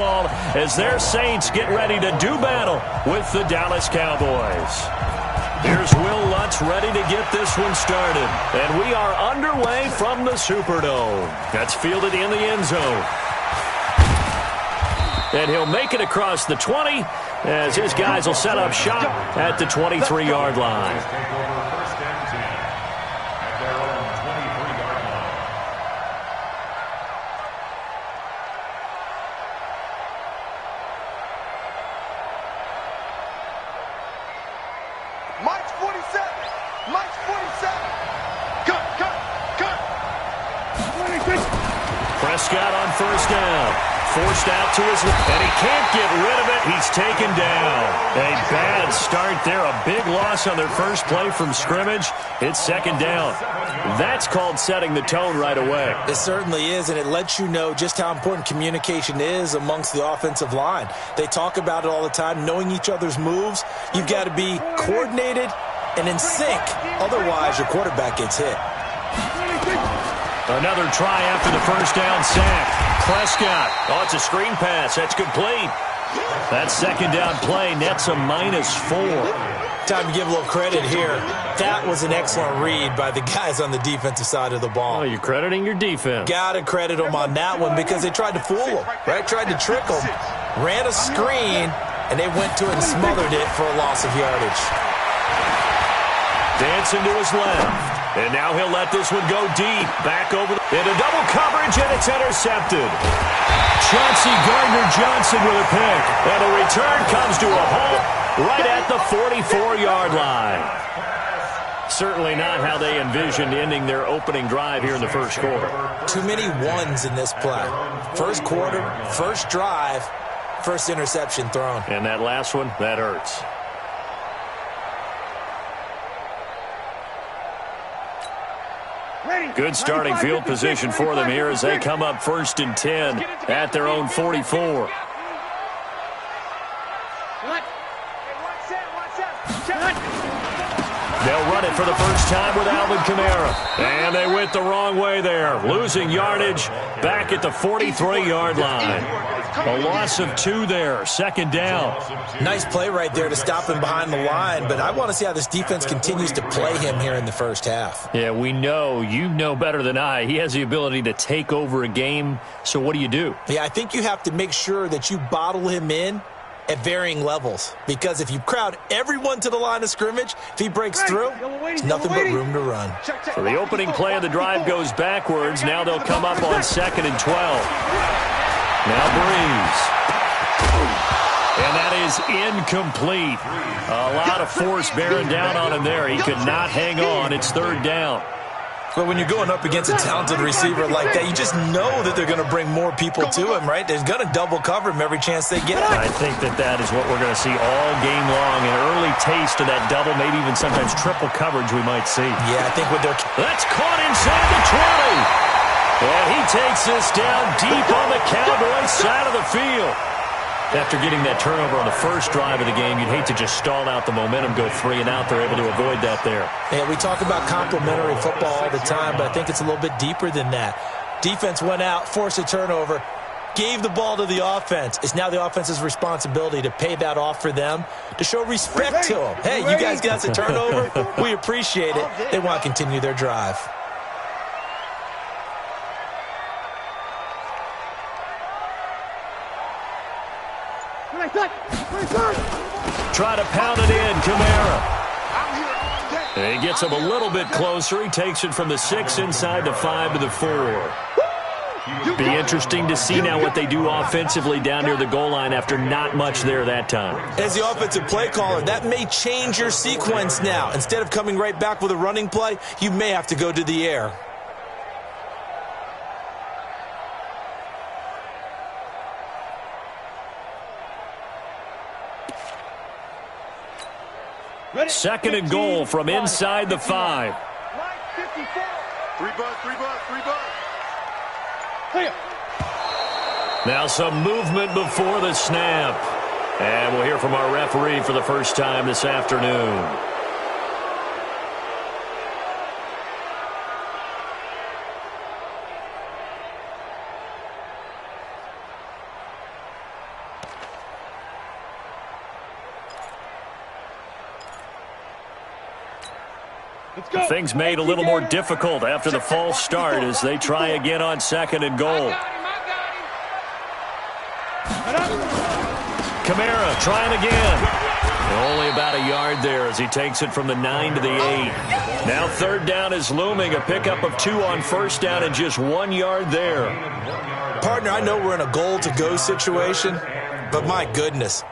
As their Saints get ready to do battle with the Dallas Cowboys. Here's Will Lutz ready to get this one started. And we are underway from the Superdome. That's fielded in the end zone. And he'll make it across the 20 as his guys will set up shop at the 23-yard line. Prescott on first down. Forced out to his left, and he can't get rid of it. He's taken down. A bad start there. A big loss on their first play from scrimmage. It's second down. That's called setting the tone right away. It certainly is, and it lets you know just how important communication is amongst the offensive line. They talk about it all the time, knowing each other's moves. You've got to be coordinated and in sync. Otherwise, your quarterback gets hit. Another try after the first down sack. Prescott. Oh, it's a screen pass. That's complete. That second down play nets a -4. Time to give a little credit here. That was an excellent read by the guys on the defensive side of the ball. Oh, you're crediting your defense. Got to credit them on that one because they tried to fool them, right? Tried to trick them. Ran a screen, and they went to it and smothered it for a loss of yardage. Dancing to his left. And now he'll let this one go deep. Back over into double coverage, and it's intercepted. Chauncey Gardner-Johnson with a pick. And the return comes to a halt right at the 44-yard line. Certainly not how they envisioned ending their opening drive here in the first quarter. Too many ones in this play. First quarter, first drive, first interception thrown. And that last one, that hurts. Good starting field position for them here as they come up 1st and 10 at their own 44. They'll run it for the first time with Alvin Kamara. And they went the wrong way there. Losing yardage back at the 43-yard line. A loss of 2 there. Second down. Nice play right there to stop him behind the line, but I want to see how this defense continues to play him here in the first half. Yeah, we know. You know better than I. He has the ability to take over a game. So what do? Yeah, I think you have to make sure that you bottle him in at varying levels, because if you crowd everyone to the line of scrimmage, if he breaks through, there's nothing but room to run. So the opening play of the drive goes backwards. Now they'll come up on 2nd and 12. Now Breeze. And that is incomplete. A lot of force bearing down on him there. He could not hang on. It's 3rd down. But when you're going up against a talented receiver like that, you just know that they're going to bring more people to him, right? They're going to double cover him every chance they get. I think that is what we're going to see all game long. An early taste of that double, maybe even sometimes triple coverage we might see. Yeah, I think with their... That's caught inside the 20. And he takes this down deep on the Cowboys side of the field. After getting that turnover on the first drive of the game, you'd hate to just stall out the momentum, go 3 and out. They're able to avoid that there. Yeah, we talk about complementary football all the time, but I think it's a little bit deeper than that. Defense went out, forced a turnover, gave the ball to the offense. It's now the offense's responsibility to pay that off for them, to show respect to them. Hey, you guys got the turnover. We appreciate it. They want to continue their drive. Try to pound it in, Kamara. And he gets him a little bit closer. He takes it from the 6 inside the 5 to the 4. Be interesting to see now what they do offensively down near the goal line after not much there that time. As the offensive play caller, that may change your sequence now. Instead of coming right back with a running play, you may have to go to the air. Second and goal from inside the 5. Now some movement before the snap. And we'll hear from our referee for the first time this afternoon. Things made a little more difficult after the false start as they try again on 2nd and goal. Kamara trying again. Only about a yard there as he takes it from the 9 to the 8. Now 3rd down is looming. A pickup of 2 on 1st down and just 1 yard there. Partner, I know we're in a goal-to-go situation, but my goodness.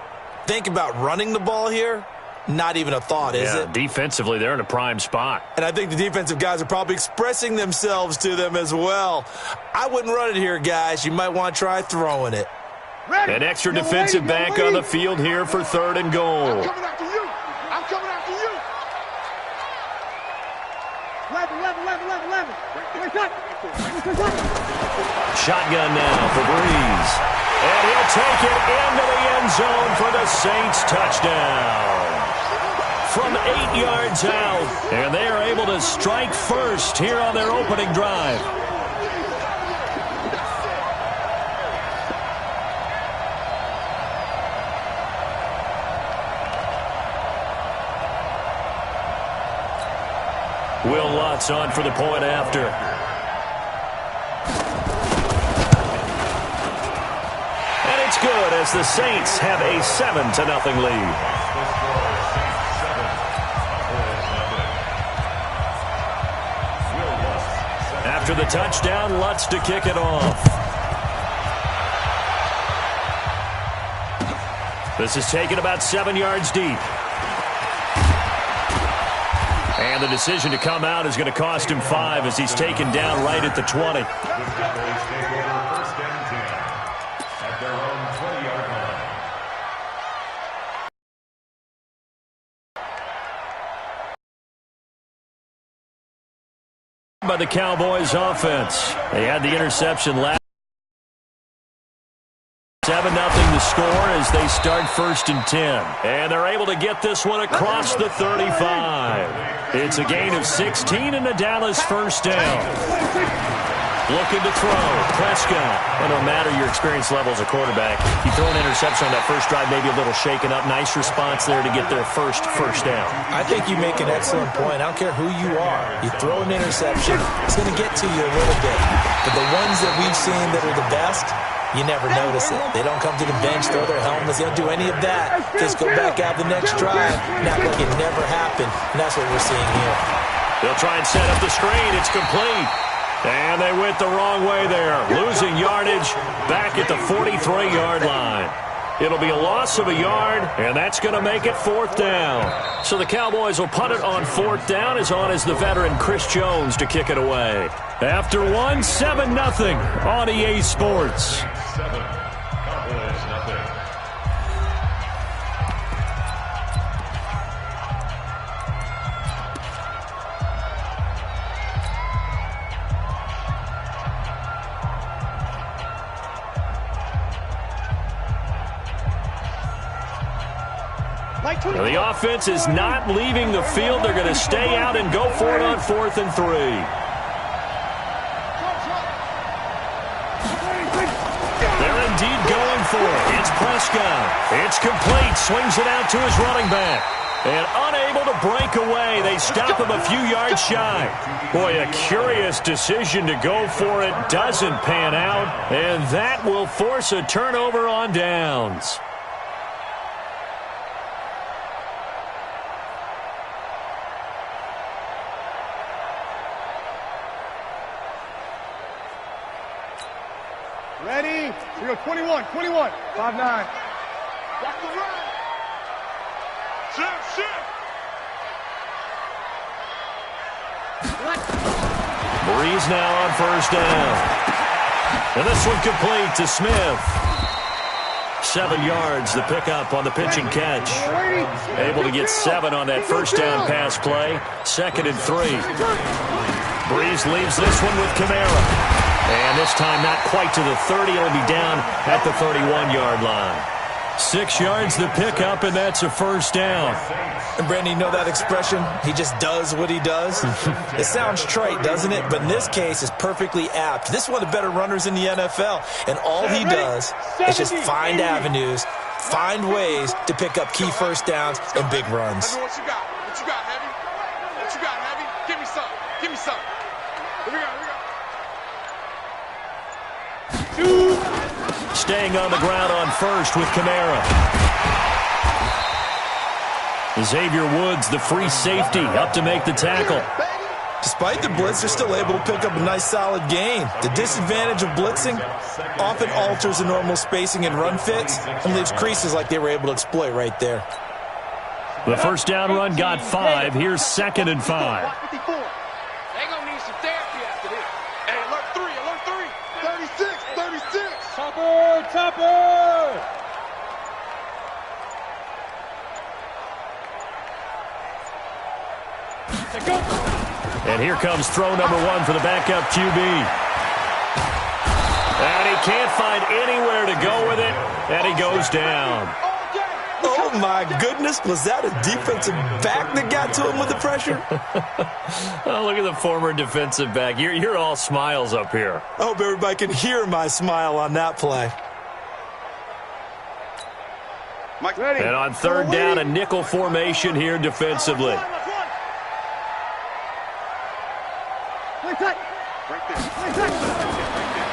Think about running the ball here. Not even a thought, is it? Defensively, they're in a prime spot. And I think the defensive guys are probably expressing themselves to them as well. I wouldn't run it here, guys. You might want to try throwing it. An extra defensive back on the field here for 3rd and goal. I'm coming after you. I'm coming after you. 11. Shotgun now for Breeze. And he'll take it into the end zone for the Saints touchdown. From 8 yards out. And they are able to strike first here on their opening drive. Will Lutz on for the point after. And it's good as the Saints have a 7-0 lead. After the touchdown, Lutz to kick it off. This is taken about 7 yards deep. And the decision to come out is going to cost him 5 as he's taken down right at the 20. By the Cowboys offense. They had the interception last. 7-0 the score as they start 1st and 10. And they're able to get this one across the 35. It's a gain of 16 and a Dallas 1st down. Looking to throw. Prescott. Well, no matter your experience level as a quarterback, you throw an interception on that first drive, maybe a little shaken up. Nice response there to get their first down. I think you make an excellent point. I don't care who you are. You throw an interception, it's going to get to you a little bit. But the ones that we've seen that are the best, you never notice it. They don't come to the bench, throw their helmets. They don't do any of that. Just go back out the next drive and act like it never happened. And that's what we're seeing here. They'll try and set up the screen. It's complete. And they went the wrong way there. Losing yardage back at the 43-yard line. It'll be a loss of a yard, and that's going to make it 4th down. So the Cowboys will punt it on 4th down as on is the veteran Chris Jones to kick it away. After 7-0 on EA Sports. Now the offense is not leaving the field. They're going to stay out and go for it on 4th and 3. They're indeed going for it. It's Prescott. It's complete. Swings it out to his running back. And unable to break away. They stop him a few yards shy. Boy, a curious decision to go for it. Doesn't pan out. And that will force a turnover on downs. Ready? We go 21. 5-9. Walk the run. Shift. Breeze now on 1st down. And this one complete to Smith. 7 yards, the pickup on the pitch and catch. Able to get 7 on that 1st down pass play. 2nd and 3. Breeze leaves this one with Kamara. And this time not quite to the 30. It'll be down at the 31-yard line. 6 yards the pickup, and that's a 1st down. And Brandon, you know that expression? He just does what he does. It sounds trite, doesn't it? But in this case, it's perfectly apt. This is one of the better runners in the NFL. And all he does is just find avenues, find ways to pick up key 1st downs and big runs. What you got, Heavy? What you got, Heavy? staying on the ground on first with Kamara. Xavier Woods, the free safety, up to make the tackle. Despite the blitz, they're still able to pick up a nice, solid gain. The disadvantage of blitzing often alters the normal spacing and run fits and leaves creases like they were able to exploit right there. The first down run got 5. Here's 2nd and 5. They're going to need some therapy after this. Hey, alert 3. 36. Topper. And here comes throw number 1 for the backup QB. And he can't find anywhere to go with it, and he goes down. Oh, my goodness. Was that a defensive back that got to him with the pressure? Oh, look at the former defensive back. You're all smiles up here. I hope everybody can hear my smile on that play. And on 3rd down, a nickel formation here defensively.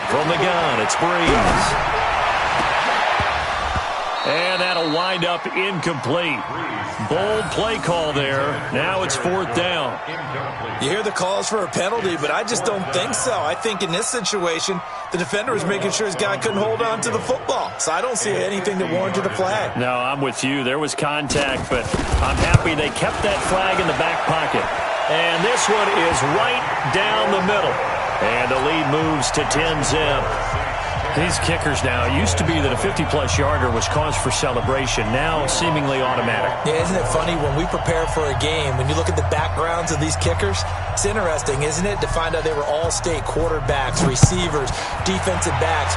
From the gun, it's Breeze. And that'll wind up incomplete. Bold play call there. Now it's 4th down. You hear the calls for a penalty, but I just don't think so. I think in this situation, the defender was making sure his guy couldn't hold on to the football. So I don't see anything that warranted a flag. No, I'm with you. There was contact, but I'm happy they kept that flag in the back pocket. And this one is right down the middle. And the lead moves to 10-zip. These kickers now, it used to be that a 50-plus yarder was cause for celebration. Now seemingly automatic. Yeah, isn't it funny when we prepare for a game, when you look at the backgrounds of these kickers, it's interesting, isn't it, to find out they were all-state quarterbacks, receivers, defensive backs,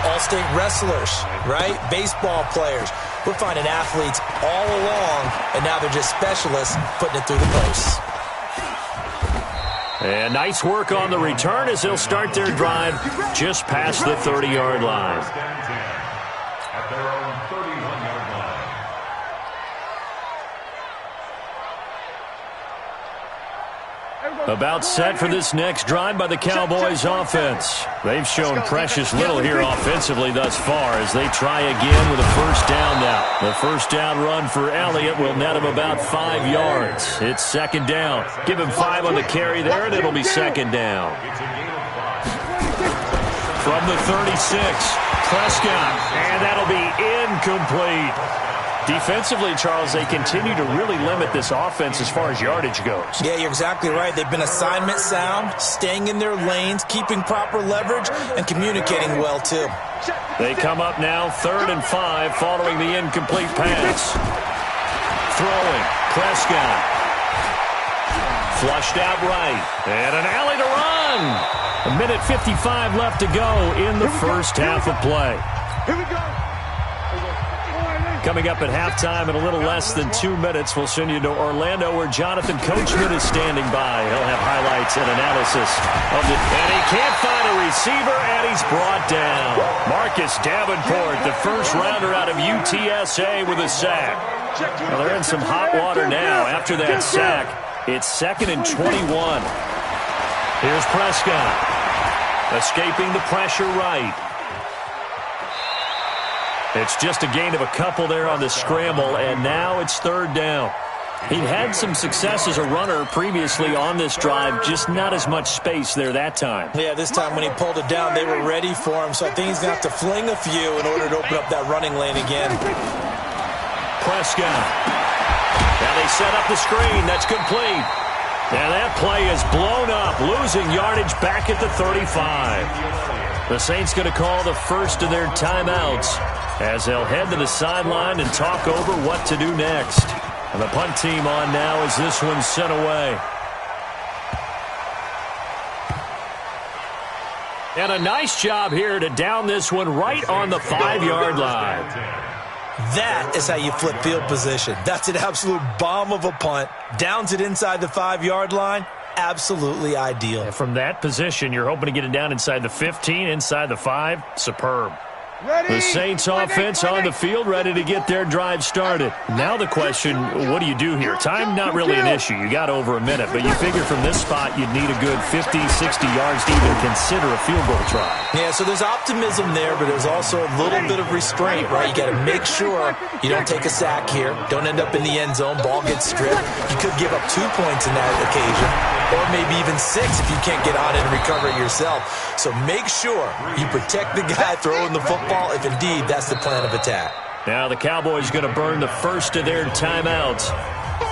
all-state wrestlers, right? Baseball players. We're finding athletes all along, and now they're just specialists putting it through the posts. And nice work on the return as they'll start their drive just past the 30-yard line. At their own 31-yard line. About set for this next drive by the Cowboys offense. They've shown precious little here offensively thus far as they try again with a first down now. The first down run for Elliott will net him about 5 yards. It's 2nd down. Give him 5 on the carry there, and it'll be 2nd down. From the 36, Prescott, and that'll be incomplete. Defensively, Charles, they continue to really limit this offense as far as yardage goes. Yeah, you're exactly right. They've been assignment sound, staying in their lanes, keeping proper leverage, and communicating well, too. They come up now 3rd and 5 following the incomplete pass. Throwing, Prescott. Flushed out right, and an alley to run. 1:55 left to go in the first half of play. Here we go. Coming up at halftime in a little less than 2 minutes, we'll send you to Orlando where Jonathan Coachman is standing by. He'll have highlights and analysis of it. And he can't find a receiver, and he's brought down. Marcus Davenport, the first rounder out of UTSA with a sack. Well, they're in some hot water now. After that sack, it's 2nd and 21. Here's Prescott. Escaping the pressure right. It's just a gain of a couple there on the scramble, and now it's 3rd down. He'd had some success as a runner previously on this drive, just not as much space there that time. Yeah, this time when he pulled it down, they were ready for him, so I think he's going to have to fling a few in order to open up that running lane again. Prescott. Now they set up the screen. That's complete. And that play is blown up, losing yardage back at the 35. The Saints going to call the first of their timeouts as they'll head to the sideline and talk over what to do next. And the punt team on now as this one's sent away. And a nice job here to down this one right on the 5-yard line. That is how you flip field position. That's an absolute bomb of a punt. Downs it inside the 5-yard line. Absolutely ideal. And from that position, you're hoping to get it down inside the 15, inside the 5. Superb. The Saints offense on the field, ready to get their drive started. Now the question, what do you do here? Time not really an issue. You got over a minute, but you figure from this spot you'd need a good 50, 60 yards to even consider a field goal try. Yeah, so there's optimism there, but there's also a little bit of restraint, right? You got to make sure you don't take a sack here. Don't end up in the end zone. Ball gets stripped. You could give up 2 points in that occasion, or maybe even 6 if you can't get on it and recover it yourself. So make sure you protect the guy throwing the football if indeed that's the plan of attack. Now the Cowboys going to burn the first of their timeouts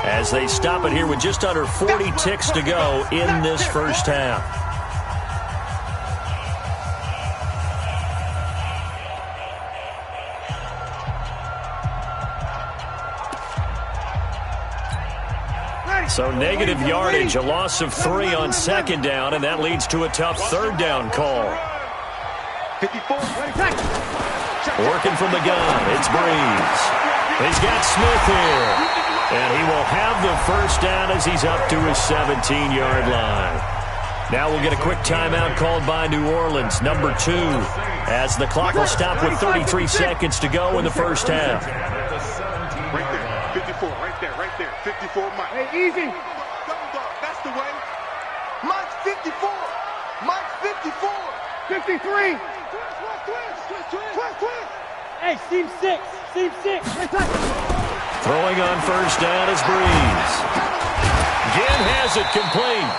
as they stop it here with just under 40 ticks to go in this first half. So negative yardage, a loss of 3 on second down, and that leads to a tough third down call. 54, Working from the gun, it's Breeze. He's got Smith here. And he will have the first down as he's up to his 17-yard line. Now we'll get a quick timeout called by New Orleans, number 2, as the clock will stop with 33 seconds to go in the first half. Right there, 54, right there, 54, Mike. Hey, easy. Double dog, that's the way. Mike's 54. Mike's 54. 53. Twist. Hey, seam 6. Throwing on first down is Breeze. Again has it complete.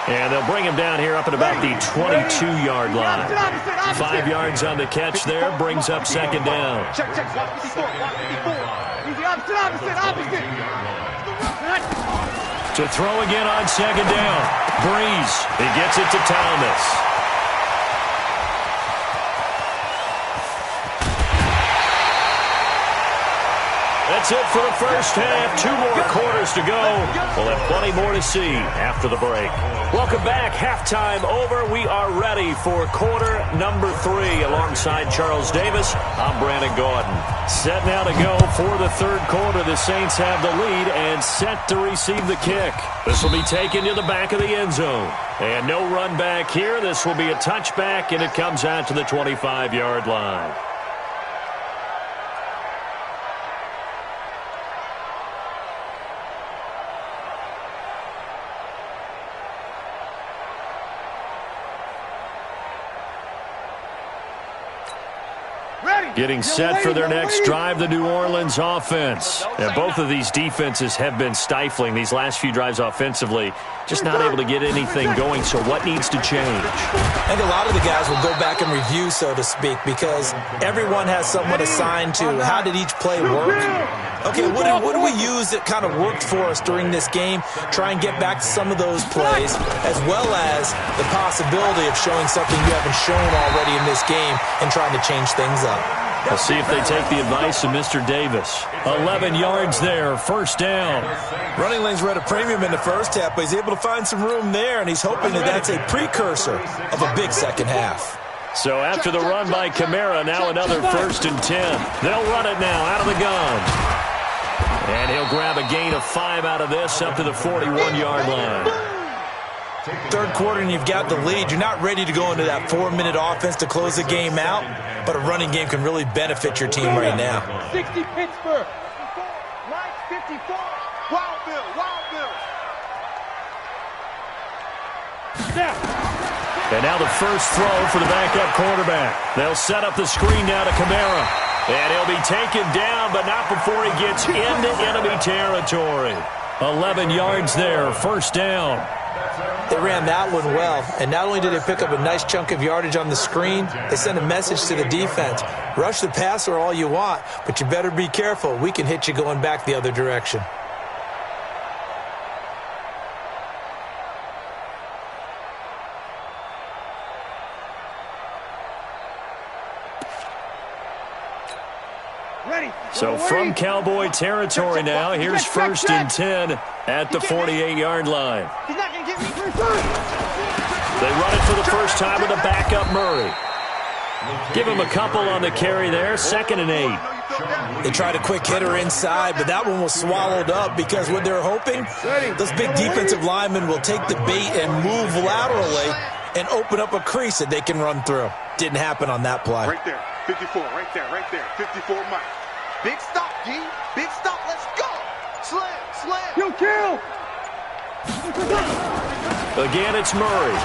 And they'll bring him down here up at about the 22-yard line. 5 yards on the catch there, brings up second down. Check, watch 54. Easy, opposite. To throw again on second down. Breeze, he gets it to Thomas. That's it for the first half. 2 more quarters to go. We'll have plenty more to see after the break. Welcome back. Halftime over. We are ready for quarter number 3. Alongside Charles Davis, I'm Brandon Gordon. Set now to go for the third quarter. The Saints have the lead and set to receive the kick. This will be taken to the back of the end zone. And no run back here. This will be a touchback, and it comes out to the 25-yard line. Getting set for their next drive, the New Orleans offense. And both of these defenses have been stifling these last few drives offensively. Just not able to get anything going, so what needs to change? I think a lot of the guys will go back and review, so to speak, because everyone has someone assigned to how did each play work. Okay, what do we use that kind of worked for us during this game? Try and get back to some of those plays, as well as the possibility of showing something you haven't shown already in this game and trying to change things up. We'll see if they take the advice of Mr. Davis. 11 yards there, first down. Running lanes were at a premium in the first half, but he's able to find some room there, and he's hoping that that's a precursor of a big second half. So after the run by Kamara, now another 1st and 10. They'll run it now out of the gun. And he'll grab a gain of 5 out of this up to the 41-yard line. Third quarter and you've got the lead. You're not ready to go into that 4-minute offense to close the game out, but a running game can really benefit your team right now. 60 Pittsburgh. Mike 54. Wild Bill. And now the first throw for the backup quarterback. They'll set up the screen now to Kamara. And he'll be taken down, but not before he gets into enemy territory. 11 yards there, first down. They ran that one well, and not only did they pick up a nice chunk of yardage on the screen, they sent a message to the defense. Rush the passer all you want, but you better be careful. We can hit you going back the other direction. So from Cowboy territory now, here's 1st and 10 at the 48-yard line. He's not going to get me. They run it for the first time with a backup Murray. Give him a couple on the carry there, 2nd and 8. They tried a quick hitter inside, but that one was swallowed up because what they're hoping, those big defensive linemen will take the bait and move laterally and open up a crease that they can run through. Didn't happen on that play. Right there. 54, right there, 54 Mike. Big stop, D. Big stop, let's go. Slam. Kill. Again, it's Murray.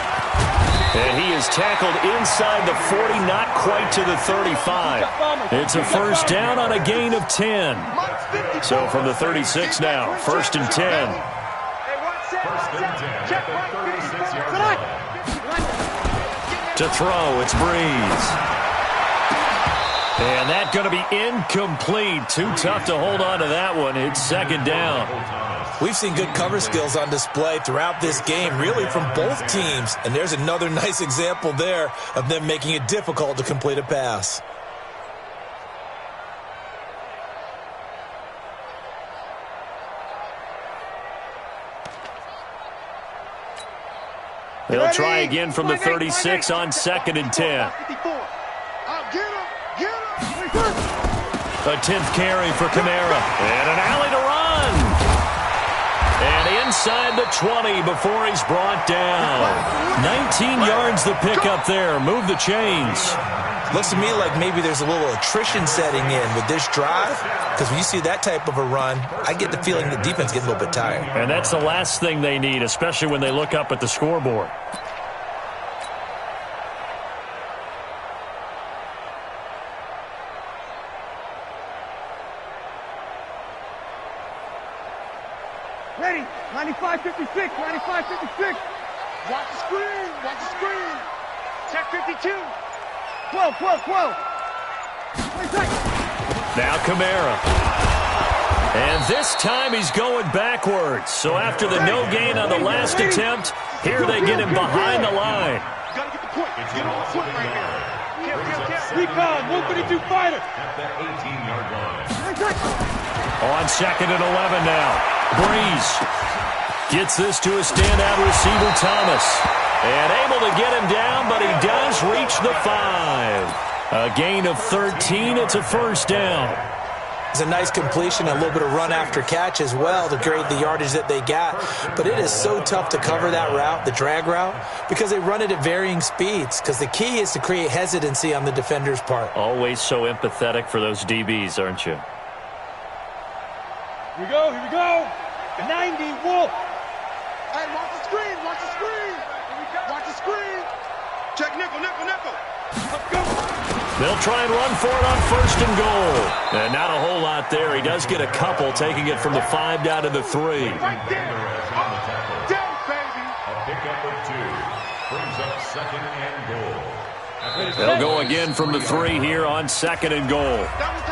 And he is tackled inside the 40, not quite to the 35. It's a first down on a gain of 10. So from the 36 now, first and 10. To throw, it's Breeze. And that's going to be incomplete. Too tough to hold on to that one. It's second down. We've seen good cover skills on display throughout this game, really from both teams. And there's another nice example there of them making it difficult to complete a pass. They'll try again from the 36 on second and 10. A 10th carry for Kamara. And an alley to run. And inside the 20 before he's brought down. 19 yards the pickup there. Move the chains. Looks to me like maybe there's a little attrition setting in with this drive. Because when you see that type of a run, I get the feeling the defense gets a little bit tired. And that's the last thing they need, especially when they look up at the scoreboard. Ready. 95-56. 95-56. Watch the screen. Check 52. 12. Now Kamara. And this time he's going backwards. So after the no gain on the last attempt, here they get him behind the line. You gotta get the point. Get on the point right there. Recon. 152 fighter. At the 18-yard line. On second and 11 now. Breeze gets this to a standout receiver, Thomas. And able to get him down, but he does reach the 5. A gain of 13. It's a first down. It's a nice completion, a little bit of run after catch as well to create the yardage that they got. But it is so tough to cover that route, the drag route, because they run it at varying speeds. Because the key is to create hesitancy on the defender's part. Always so empathetic for those DBs, aren't you? Here we go. 90, Wolf. Hey, watch the screen. Watch the screen. Check nickel. Let's go. They'll try and run for it on first and goal. And not a whole lot there. He does get a couple, taking it from the 5 down to the 3. Right there. Down, baby. A pickup of 2. Brings up second and goal. They'll go again from the 3 here on second and goal.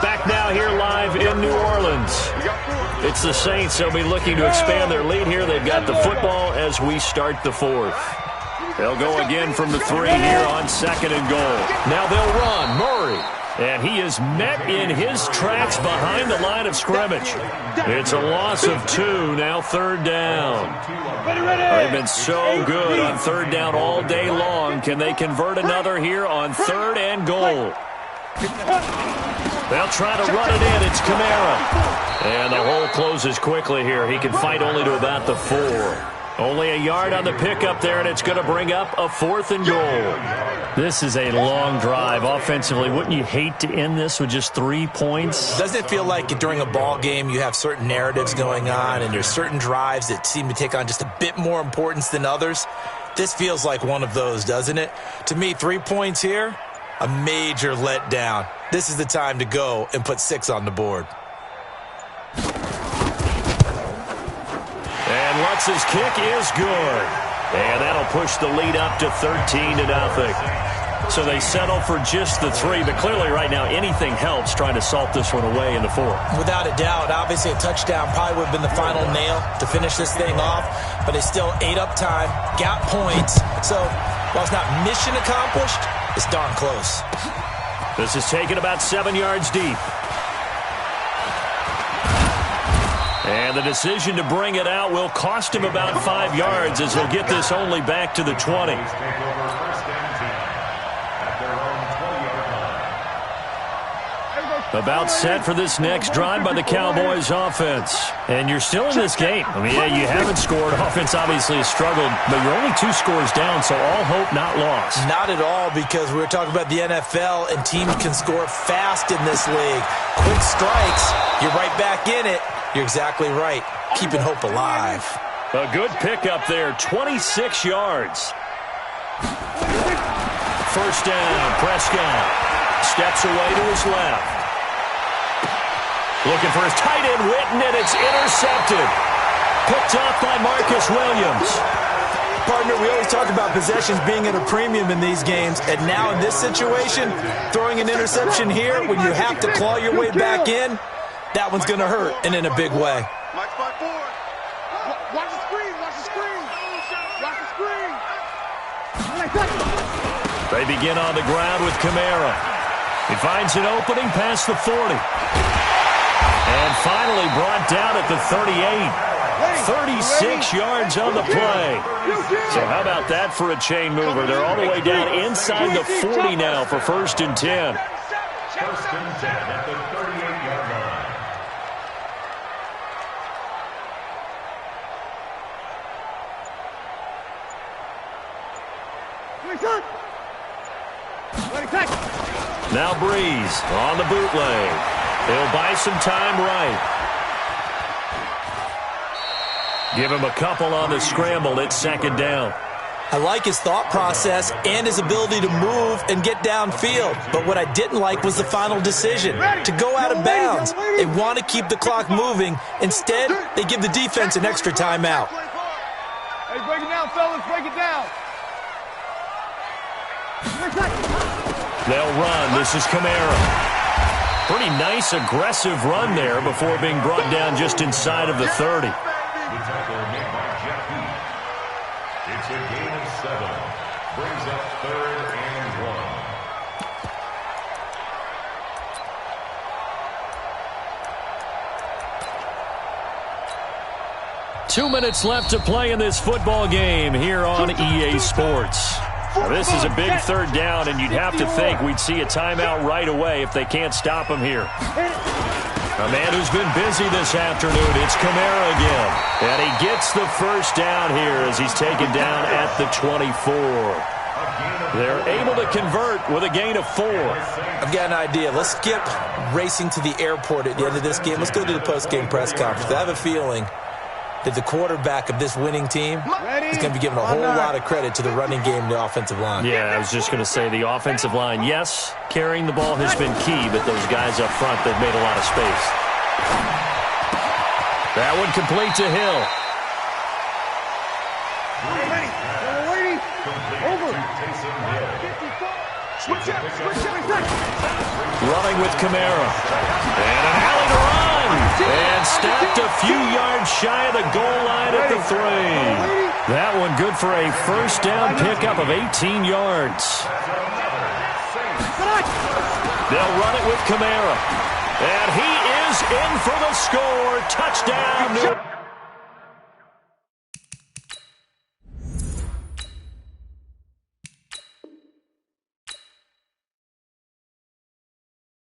Back now here live in New Orleans. It's the Saints. They'll be looking to expand their lead here. They've got the football as we start the 4th. They'll go again from the 3 here on second and goal. Now they'll run. Murray. And he is met in his tracks behind the line of scrimmage. It's a loss of 2, now third down. They've been so good on third down all day long. Can they convert another here on third and goal? They'll try to run it in. It's Kamara. And the hole closes quickly here. He can fight only to about the 4. Only a yard on the pickup there, and it's going to bring up a 4th and goal. This is a long drive offensively. Wouldn't you hate to end this with just 3 points? Doesn't it feel like during a ball game you have certain narratives going on and there's certain drives that seem to take on just a bit more importance than others? This feels like one of those, doesn't it? To me, 3 points here, a major letdown. This is the time to go and put 6 on the board. And Lutz's kick is good. And that'll push the lead up to 13-0. So they settle for just the 3. But clearly right now anything helps trying to salt this one away in the 4th. Without a doubt, obviously a touchdown probably would have been the final nail to finish this thing off. But they still ate up time, got points. So while it's not mission accomplished, it's darn close. This is taken about 7 yards deep. And the decision to bring it out will cost him about 5 yards as he'll get this only back to the 20. About set for this next drive by the Cowboys offense. And you're still in this game. I mean, yeah, you haven't scored. Offense obviously has struggled, but you're only 2 scores down, so all hope not lost. Not at all, because we were talking about the NFL, and teams can score fast in this league. Quick strikes, you're right back in it. You're exactly right. Keeping hope alive. A good pickup there, 26 yards. First down, Prescott steps away to his left. Looking for his tight end, Witten, and it's intercepted. Picked off by Marcus Williams. Partner, we always talk about possessions being at a premium in these games, and now in this situation, throwing an interception here when you have to claw your way back in, that one's going to hurt, and in a big way. Watch the screen, watch the screen. Watch the screen. They begin on the ground with Kamara. He finds an opening past the 40. And finally brought down at the 38. 36 yards on the play. So how about that for a chain mover? They're all the way down inside the 40 now for 1st and 10. 1st and 10 at the 38-yard line. Now Breeze on the bootleg. He'll buy some time right. Give him a couple on the scramble. It's 2nd down. I like his thought process and his ability to move and get downfield. But what I didn't like was the final decision, to go out of bounds. They want to keep the clock moving. Instead, they give the defense an extra timeout. Hey, break it down, fellas. Break it down. They'll run. This is Kamara. Pretty nice, aggressive run there before being brought down just inside of the 30. The tackle made by Jeff Heath. It's a gain of 7. Brings up 3rd and 1. 2 minutes left to play in this football game here on EA Sports. Now, this is a big 3rd down, and you'd have to think we'd see a timeout right away if they can't stop him here. A man who's been busy this afternoon, it's Kamara again. And he gets the 1st down here as he's taken down at the 24. They're able to convert with a gain of 4. I've got an idea. Let's skip racing to the airport at the end of this game. Let's go to the post-game press conference. I have a feeling that the quarterback of this winning team is going to be given a whole lot of credit to the running game and the offensive line. Yeah, I was just going to say the offensive line, yes, carrying the ball has been key, but those guys up front, they've made a lot of space. That one complete to Hill. Running with Kamara. And an alley to run. And stopped a few yards shy of the goal line at the 3. That one good for a 1st down pickup of 18 yards. They'll run it with Kamara. And he is in for the score. Touchdown.